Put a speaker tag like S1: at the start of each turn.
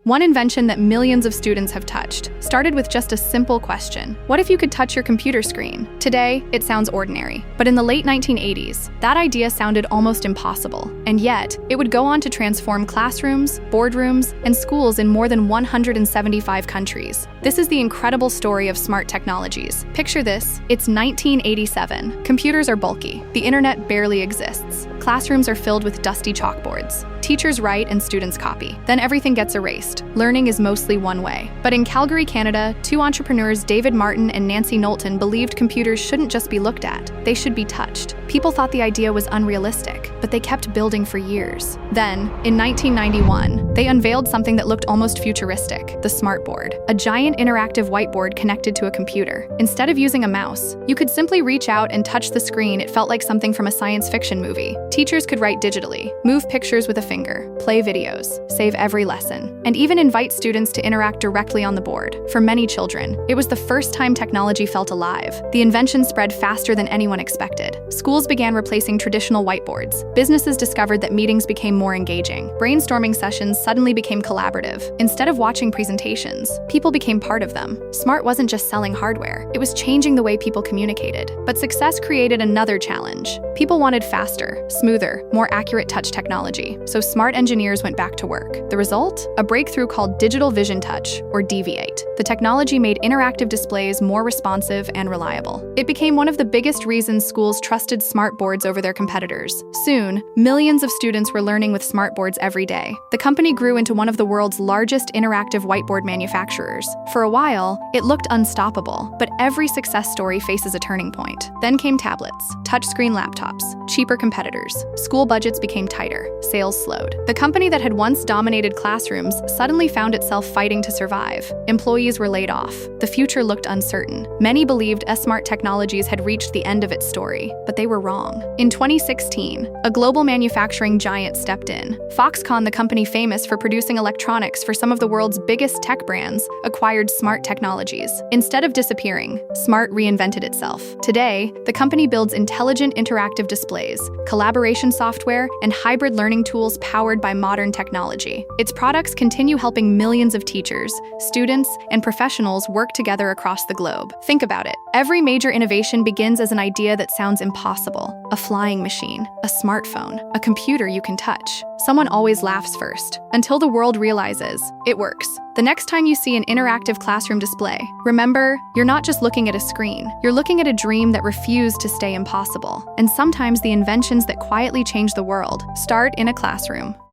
S1: one invention that millions of students have touched, started with just a simple question. What if you could touch your computer screen? Today, it sounds ordinary. But in the late 1980s, that idea sounded almost impossible. And yet, it would go on to transform classrooms, boardrooms, and schools in more than 175 countries. This is the incredible story of smart technologies. Picture this, it's 1987. Computers are bulky. The internet barely exists. Classrooms are filled with dusty chalkboards. Teachers write and students copy. Then everything gets erased. Learning is mostly one way. But in Calgary, Canada, two entrepreneurs, David Martin and Nancy Knowlton, believed computers shouldn't just be looked at. They should be touched. People thought the idea was unrealistic, but they kept building for years. Then, in 1991, they unveiled something that looked almost futuristic, the smartboard, a giant interactive whiteboard connected to a computer. Instead of using a mouse, you could simply reach out and touch the screen. It felt like something from a science fiction movie. Teachers could write digitally, move pictures with a finger, play videos, save every lesson, and even invite students to interact directly on the board. For many children, it was the first time technology felt alive. The invention spread faster than anyone expected. Schools began replacing traditional whiteboards. Businesses discovered that meetings became more engaging. Brainstorming sessions suddenly became collaborative. Instead of watching presentations, people became part of them. Smart wasn't just selling hardware, it was changing the way people communicated. But success created another challenge. People wanted faster, smoother, more accurate touch technology, so smart engineers went back to work. The result? A breakthrough called Digital Vision Touch, or DV8. The technology made interactive displays more responsive and reliable. It became one of the biggest reasons schools trusted smart boards over their competitors. Soon, millions of students were learning with smart boards every day. The company grew into one of the world's largest interactive whiteboard manufacturers. For a while, it looked unstoppable, but every success story faces a turning point. Then came tablets, touchscreen laptops, cheaper competitors. School budgets became tighter, sales slowed. The company that had once dominated classrooms suddenly found itself fighting to survive. Employees were laid off. The future looked uncertain. Many believed smart technologies had reached the end of its story, but they were wrong. In 2016, a global manufacturing giant stepped in. Foxconn, the company famous for producing electronics for some of the world's biggest tech brands, acquired Smart Technologies. Instead of disappearing, Smart reinvented itself. Today, the company builds intelligent interactive displays, collaboration software, and hybrid learning tools powered by modern technology. Its products continue helping millions of teachers, students, and professionals work together across the globe. Think about it. Every major innovation begins as an idea that sounds impossible. A flying machine, a smartphone, a computer you can touch. Someone always laughs first, until the world realizes it works. The next time you see an interactive classroom display, remember, you're not just looking at a screen. You're looking at a dream that refused to stay impossible. And sometimes the inventions that quietly change the world start in a classroom.